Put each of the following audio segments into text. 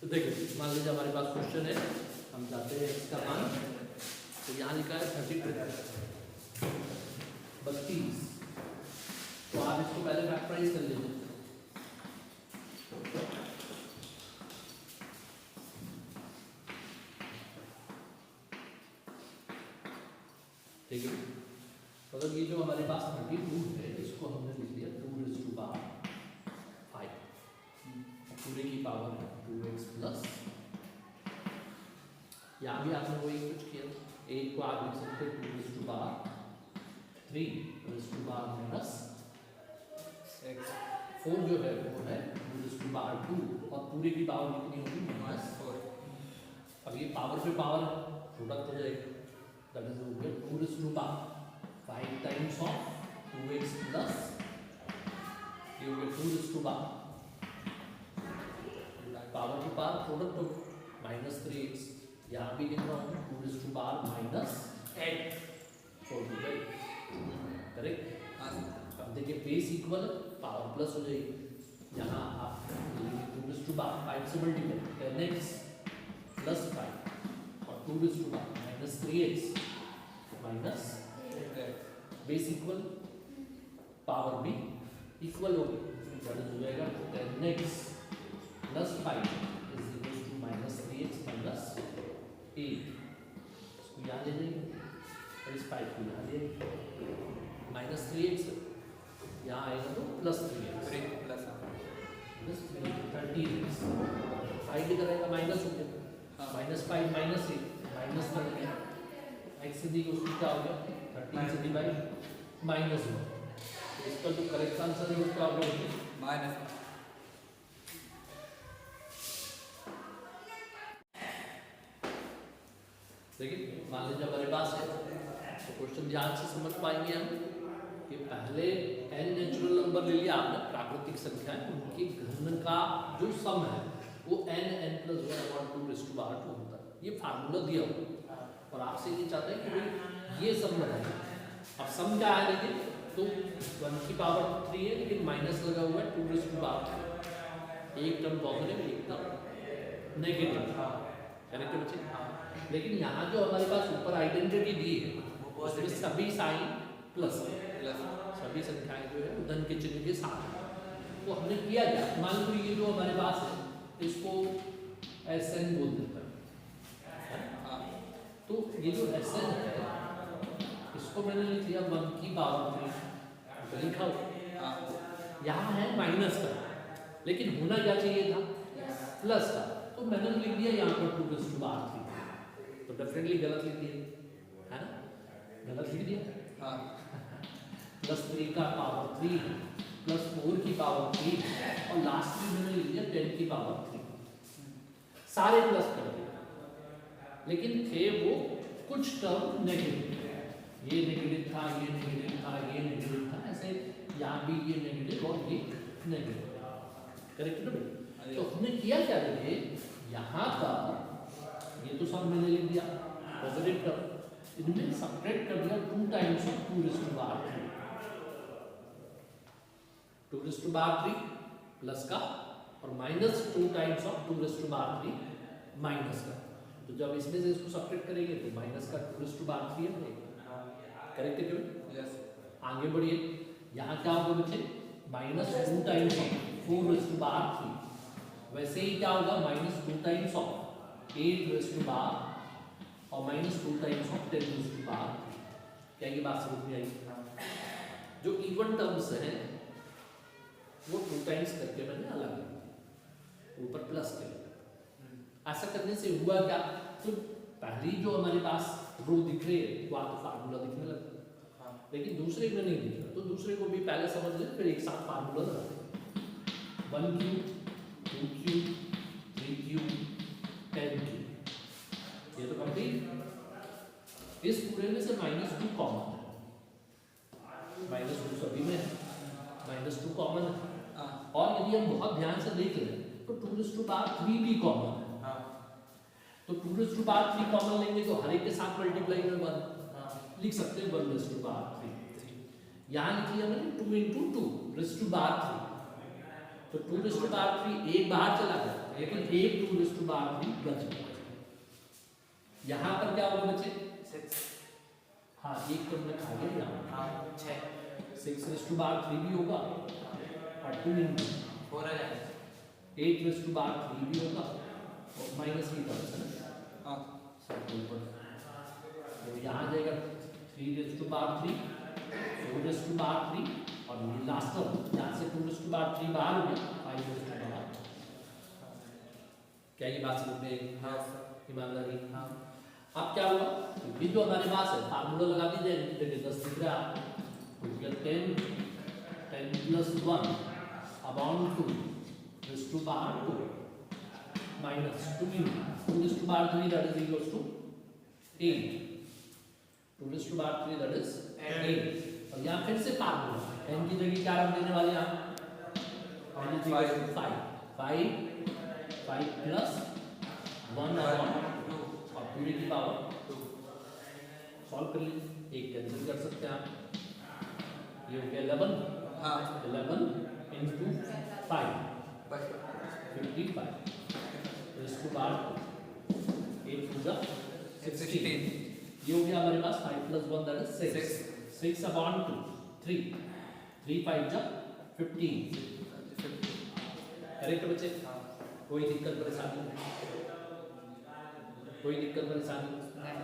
तो देखिए मान लीजिए हमारे पास क्वेश्चन है, हम चाहते हैं इसका मान, तो यहाँ लिखा है 32 तो आप इसको पहले फैक्टराइज कर लीजिए। ठीक है, तो अगर ये जो हमारे पास 32 है इसको हमने लिख दिया 2⁵ पूरे की पावर 2x प्लस, यहाँ भी आपने वही कुछ किया, एक को आप लिख सकते हैं 2⁵ माइनस 4 जो है वो है 2⁵ और पूरे की पावर कितनी होगी -4। अब ये पावर पे पावर प्रोडक्ट हो जाएगा, दैट इज हो गया 2⁵ 5 टाइम्स ऑफ 2x प्लस, ये हो गया 2⁵ पावर की पावर प्रोडक्ट हो -3x, यहाँ भी कितना होगा 2⁻−8 करेक्ट। अब देखिए बेस इक्वल पावर प्लस हो जाएगी, यहाँ आप 2⁵ से मल्टीप्लाई 10x प्लस 5 और 2⁻−3x minus base equal power भी इक्वल होगी, हो जाएगा 10x plus 5 is equal to -3x minus 8। इसको यहाँ ले जाएंगे और इस 5 को यहाँ ले -3x यहाँ आएगा तो +3x प्लस 30x 5 इधर आएगा माइनस हो गया -5 -8 -30 x से दी उसकी क्या हो गया 13 से डिवाइड -1, तो इसका जो करेक्ट आंसर है उसका हो गया -। देखिए मान लीजिए हमारे पास है, तो क्वेश्चन ध्यान से समझ पाएंगे हम कि पहले n नेचुरल नंबर ले लिया आपने, प्राकृतिक संख्या है उनके घन का जो सम है वो n+1/2 होता है, ये फार्मूला दिया हुआ और आपसे ये चाहते हैं कि भाई ये सम बनाइए। अब सम क्या है देखिए, तो 1 की पावर 3 है लेकिन माइनस लगा हुआ है 2⁵, एक टर्म पॉजिटिव एक टर्म नेगेटिव, करेक्ट बच्चे। लेकिन यहाँ जो हमारे पास ऊपर आइडेंटिटी दी है उसमें सभी साइन प्लस सभी संख्याएं जो है धन के चिन्ह के साथ है, तो हमने किया क्या, मान लो ये जो हमारे पास है इसको Sn बोल देते हैं, तो ये जो Sn है इसको मैंने लिख लिया 1 की पावर 3 लिखा हुआ, यहाँ है माइनस का लेकिन होना क्या चाहिए था प्लस का, तो मैंने लिख दिया यहाँ पर 2⁵, तो डेफिनेटली गलत लिख दिया है ना, गलत लिख दिया +3 का पावर 3 +4 की पावर 3 और लास्ट में मैंने लिख दिया 10 की पावर 3, सारे प्लस कर दिए लेकिन थे वो कुछ टर्म नेगेटिव, ये नेगेटिव था ये नेगेटिव था ये नेगेटिव था, ऐसे यहाँ भी ये नेगेटिव और ये नेगेटिव, करेक्ट ना भाई। तो हमने किया क्या देखिए, यहाँ का ये तो सब मैंने लिख दिया पॉजिटिव टर्म, इनमें सब्ट्रैक्ट कर दिया 2 टाइम्स ऑफ 2⁵ प्लस का और -2 टाइम्स ऑफ 2⁵ माइनस का, तो जब इसमें से इसको सब्ट्रैक्ट करेंगे तो माइनस का 2⁵ है, करेक्ट है क्यों। यस, आगे बढ़िए, यहाँ क्या होगा बच्चे -2 टाइम्स ऑफ 4⁵, वैसे ही क्या होगा -2 टाइम्स ऑफ 8⁵ और -2 टाइम्स ऑफ 10⁵, क्या ये बात समझ में आई। जो इवन टर्म्स हैं वो 2 टाइम्स करके मैंने अलग ऊपर प्लस कर लिया, ऐसा करने से हुआ क्या, तो पहली जो हमारे पास रो दिख रही है वो आपको फार्मूला दिखने लगता है, लेकिन दूसरे में नहीं दिख रहा, तो दूसरे को भी पहले समझ लें फिर एक साथ फार्मूला लगाते हैं। 1 क्यूब 2 क्यूब 3 क्यूब 10 क्यूब, ये तो कंप्लीट। इस पूरे में से -2 कॉमन है, -2 सभी में है, -2 कॉमन है, और यदि हम बहुत ध्यान से देख लें तो 2⁵3 भी कॉमन है, तो 2⁵3 कॉमन लेंगे तो हर एक के साथ मल्टीप्लाई में 1 लिख सकते हैं 1⁵3, यहाँ लिख लिया मैंने 2 × 2⁵3, तो 2⁻³ एक बाहर चला गया, लेकिन एक 2⁻³ बच गया। यहाँ पर क्या होगा बच्चे? 6 हाँ, एक तो हमने खा गया यहाँ। हाँ 6 6⁻³ भी होगा और 2 into 4 आ जाएगा 8⁻³ भी होगा और माइनस की तरफ से ना हाँ सब ऊपर, तो यहाँ आ जाएगा 3⁻³ 4⁻³ और ये लास्ट वन यहाँ से 2⁻³ बाहर हो गया 5⁻²। क्या ये बात समझ में आई? हाँ ईमानदारी। हाँ अब क्या हुआ? ये जो हमारे पास है फार्मूला लगा दीजिए, इनकी जगह 10 दिख रहा है तो क्या 10 + 1 upon 2⁻² minus 2 into 2⁻³ that is equals to 8. 2⁻³ that is 8. और यहाँ फिर से फार्मूला n की जगह क्या रख देने वाले हैं? n is equal to 5 plus 1 upon और पूरे की पावर 2 सॉल्व कर लीजिए, एक कैंसिल कर सकते हैं आप, ये हो गया 11 हाँ 11 into 5 बस 55 इसको बार 8 पूजा 16 ये हो गया हमारे पास 5 + 1 that is 6 upon 2 3 5 जा 15 करेक्ट बच्चे? कोई दिक्कत परेशानी नहीं, कोई दिक्कत परेशानी नहीं।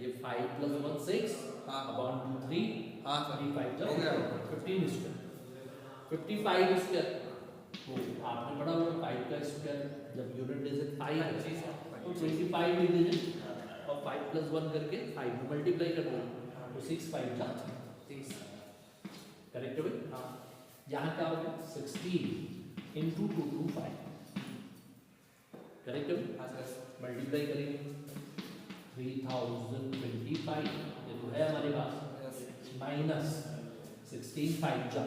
ये 5 + 1 6 हाँ upon 2 3 हाँ सर 3 5 जा हो गया 15 स्क्वायर 55 स्क्वायर तो आपने पढ़ा होगा 5 का स्क्वायर जब यूनिट डिजिट 5 है तो 25 लिख दीजिए और 5 + 1 करके 5 में मल्टीप्लाई कर दो तो 6 5 जा 30 करेक्ट है भाई? हाँ यहाँ क्या होगा 16 into 2 2 5 करेक्ट है भाई? हाँ सर मल्टीप्लाई करेंगे 3025 ये तो है हमारे पास माइनस 16 5 जा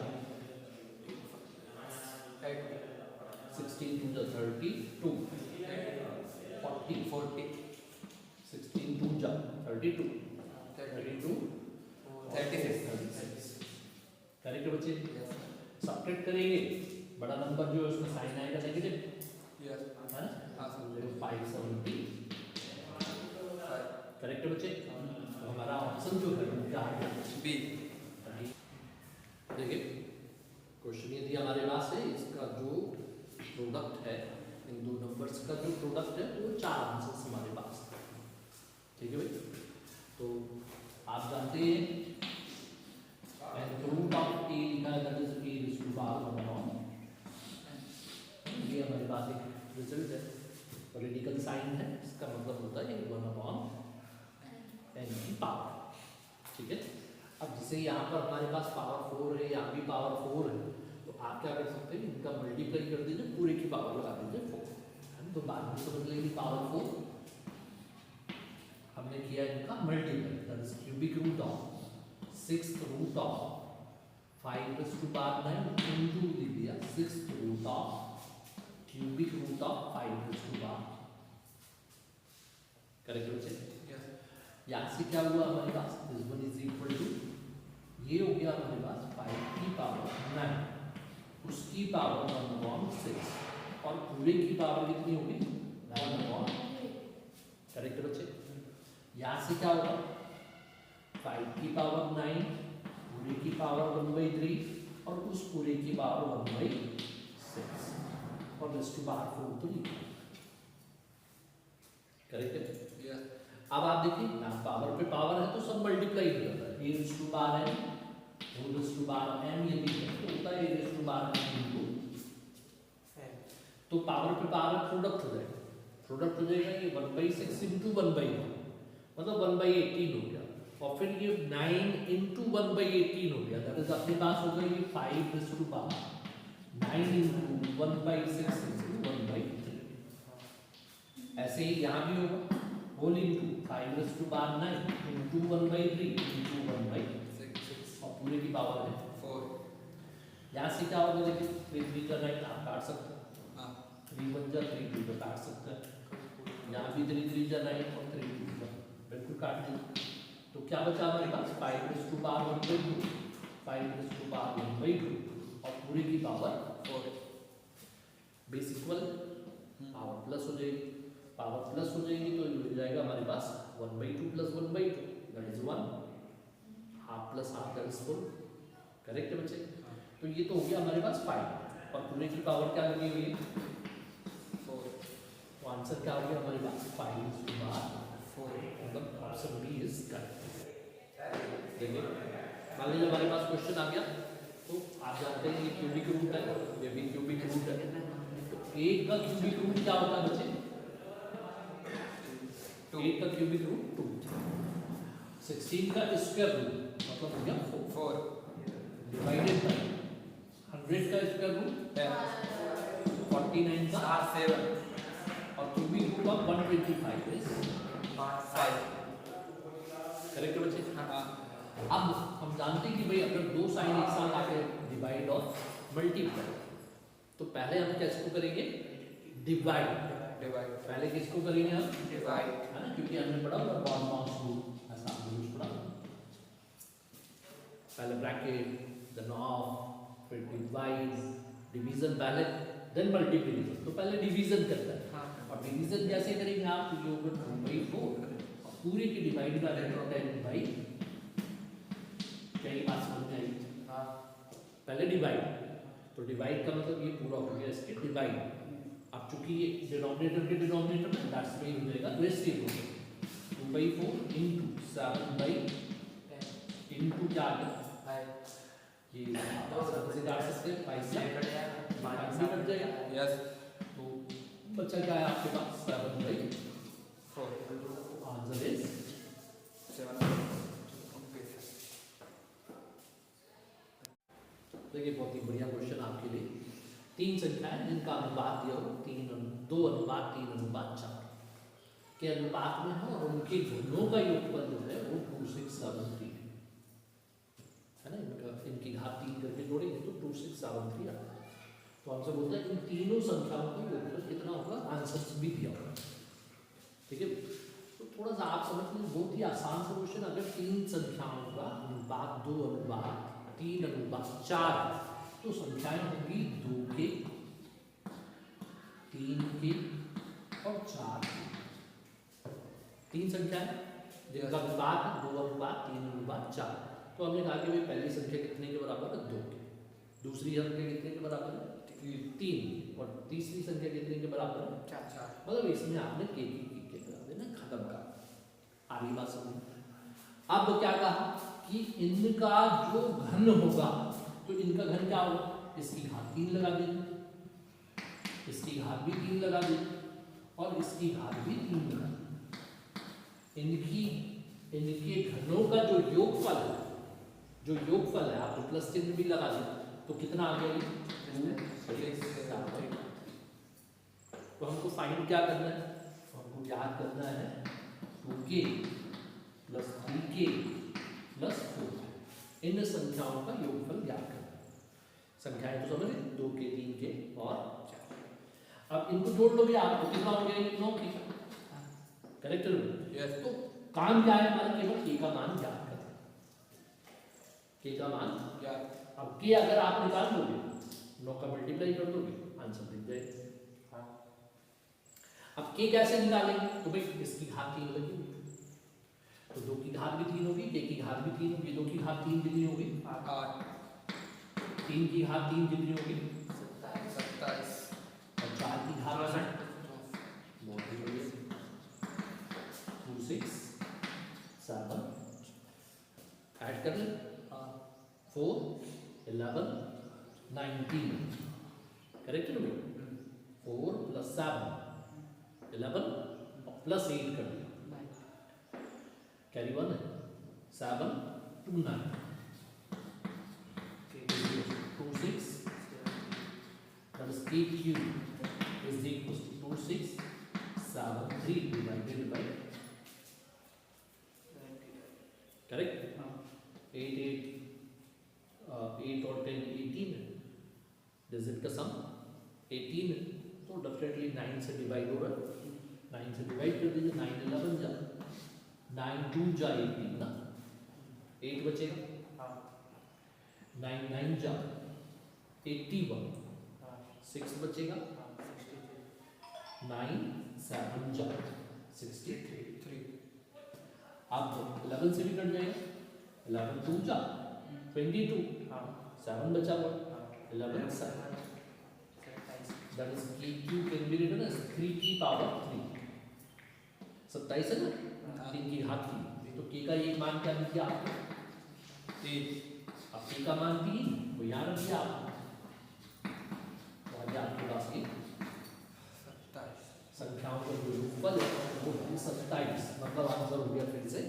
16 2 जा 32 40 16 2 जा 32 32 36 करेक्ट बच्चे? सब्ट्रैक्ट करेंगे बड़ा नंबर जो है उसमें साइन आएगा नेगेटिव है ना, हाँ 570 करेक्ट बच्चे? तो हमारा ऑप्शन जो है वो क्या है? बी। देखिए क्वेश्चन ये दिया हमारे पास है, इसका जो प्रोडक्ट है इन दो नंबर्स का जो प्रोडक्ट है वो 4 आंसर्स हमारे पास है, ठीक है भाई? तो आप जानते हैं रूट ऑफ ए लिखा है that is A to power 1 ये हमारे पास एक रिजल्ट है, पॉलिटिकल साइन है, इसका मतलब होता है 1/n की पावर, ठीक है? अब जैसे यहाँ पर हमारे पास पावर 4 है, यहाँ भी पावर 4 है, तो आप क्या कर सकते हैं इनका मल्टीप्लाई कर दीजिए, पूरे की पावर लगा दीजिए 4, तो बाद में समझ लेंगे पावर 4 हमने किया इनका multiply that is cubic root of 6th root of 5 ⁻² 9 into दे दिया 6th root of cubic root of 5 ⁻²। Correct बच्चे? यहाँ से क्या हुआ हमारे पास this one is equal to ये हो गया हमारे पास 5 की पावर 9 उसकी पावर 1/6 और पूरे की पावर कितनी होगी 9/। करेक्ट बच्चे? यहाँ से क्या होगा 5 की पावर 9 पूरे की पावर 1/3 और उस पूरे की पावर 1/6 और रेस्ट टू पावर 4 तो नहीं। करेक्ट है? अब आप देखिए ना पावर पे पावर है तो सब मल्टीप्लाई हो जाता है, a raised to power n वो रेस्ट टू पावर m ये भी है तो होता है a raised to power n into तो पावर पे पावर प्रोडक्ट हो जाएगा, प्रोडक्ट हो जाएगा ये 1/6 इनटू 1/1 मतलब 1/18 हो गया और फिर ये 9 इनटू 1/18 हो गया दैट इज अपने पास हो गया ये 5 raised to power 9 into 1/6 into 1/3। ऐसे ही यहाँ भी होगा whole into 5 raised to power 9 into 1/3 into 1/6 और पूरे की पावर है 4। यहाँ से क्या होगा देखिए 3 3 का 9 आप काट सकते हैं, हाँ 3 1 जा 3 2 का काट सकते हैं, यहाँ भी 3 3 जा 9 और 3 2 का बिल्कुल काट दीजिए तो क्या बचा हमारे पास 5 raised to power 1/2 5 raised to power 1/2 और पूरे की power 4 base equal, power plus हो जाएगी, पावर प्लस हो जाएगी तो मिल जाएगा हमारे पास 1/2 plus 1/2 that is 1, half plus half that is full. Correct है बच्चे? तो ये तो हो गया हमारे पास 5 और पूरे की पावर क्या लगी हुई है 4, तो आंसर क्या हो गया हमारे पास 5/4, मतलब ऑप्शन बी इज करेक्ट। देखिए मान लीजिए हमारे पास क्वेश्चन आ गया तो आप जानते हैं ये क्यूबिक रूट है, ये भी क्यूबिक रूट है, तो 8 का क्यूबिक रूट क्या होता है बच्चे? 8 का क्यूबिक रूट 2, 16 का स्क्वायर रूट मतलब हो गया 4 डिवाइडेड बाय 100 का स्क्वायर रूट 49 का 7 और cubic root of 125 is 5। Correct है बच्चे? हाँ, अब हम जानते हैं कि भाई अगर दो साइन एक साथ आके डिवाइड और मल्टीप्लाई तो पहले हम किसको करेंगे? डिवाइड। डिवाइड, पहले किसको करेंगे हम? डिवाइड, है ना, क्योंकि हमने पढ़ा होगा बॉड मास रूल ऐसा हमने कुछ पढ़ा। पहले ब्रैकेट देन ऑफ, फिर डिवाइड, डिवीजन पहले, देन मल्टीप्लिकेशन। तो पहले डिवीजन करता है हाँ, और डिवीजन कैसे करेंगे आप? तो ये होगा 2/4 और पूरे की डिवाइड का रहेगा 10/, क्या ये बात समझ में आई? हाँ, पहले डिवाइड, तो डिवाइड का मतलब ये पूरा हो गया इसके डिवाइड। अब चूंकि ये डिनोमिनेटर के डिनोमिनेटर में दैट्स में हो जाएगा रेसिव हो जाएगा 2/4 इनटू 7/, इनटू क्या आ गया ये से काट सकते हैं 5 से 5 से कट जाएगा यस, तो बच्चा क्या है आपके पास 7/4 आंसर इज 7। देखिए बहुत ही बढ़िया क्वेश्चन आपके लिए। 3 संख्याएं जिनका अनुपात दिया हो 2:3:4 के अनुपात में है और उनके घनों का योगफल जो है वो 2673 है ना, इनकी घात 3 करके जोड़ेंगे तो 2673 आता है। तो हमसे बोलता है इन तीनों संख्याओं का योगफल कितना होगा, आंसर भी दिया होगा। ठीक है, तो थोड़ा सा आप समझ लीजिए, बहुत ही आसान सा क्वेश्चन। अगर 3 संख्याओं का अनुपात 2:3:4 तो संख्याएं होंगी 2 के, 3 के और 4 के। 3 संख्याएं जिनका अनुपात 2:3:4। तो हमने कहा कि भाई पहली संख्या कितने के बराबर है 2 के, दूसरी संख्या कितने के बराबर है 3 और तीसरी संख्या कितने के बराबर है 4। मतलब इसमें आपने के बराबर देना, खत्म कर। आगे बात समझ। अब क्या कहा कि इनका जो घन होगा तो इनका घन क्या होगा, इसकी घात 3 लगा देंगे, इसकी घात भी 3 लगा देंगे और इसकी घात भी 3 लगा देंगे। इनके घनों का जो योगफल है, जो योगफल है आप प्लस चिन्ह भी लगा दें तो कितना आ गया 2। तो हमको फाइंड क्या करना है, तो हमको याद करना है 2k प्लस 3k प्लस 4 इन संख्याओं का योगफल ज्ञात करना है। संख्याएं तो समझ 2k 3k और 4। अब इनको जोड़ लोगे आप तो कितना हो गया 9 k, करेक्ट है? तो काम क्या है हमारा, केवल k का मान ज्ञात करना, k का मान ज्ञात। अब k अगर आप निकाल दोगे 9 का मल्टीप्लाई कर दोगे आंसर दिख जाएगा। अब k कैसे निकालेंगे, तो भाई इसकी घात 3 लगी तो 2 की घात भी 3 होगी, k की घात भी 3 होगी, 2 की घात 3 कितनी होगी 8, 3 की घात 3 कितनी होगी 27, और 4 की घात बहुत ही बढ़िया 2 6 7 ऐड कर ले 4 11 19 करेक्ट है भाई 4 प्लस 7 11 और प्लस 8 कर दिया कैरी 1 है 7 2 9 2 6 that is k cube is equals to 2 6 7 3 divided by correct 8 और 10 18 है, डिजिट का सम 18 है तो डेफिनेटली 9 से डिवाइड हो रहा है, 9 से डिवाइड कर दीजिए 9 11 जा 9 2 जा 18 ना 8 बचेगा 9 9 जा 81 6 बचेगा 9 7 जा 63। 3 आप 11 से भी कट जाएगा, 11 2 जा 22, हाँ 7 बचा हुआ, हाँ 11 7, 27 that is k can be written as 3 की पावर 3, 27 है ना, हाँ। 3 की घात 3, तो k का एक मान क्या दिया आपको 3, अब k का मान 3 वो यहाँ रख दिया आपने, तो आगे आपके पास ये 27 संख्याओं का जो योगफल है वो है 27, मतलब आंसर हो गया फिर से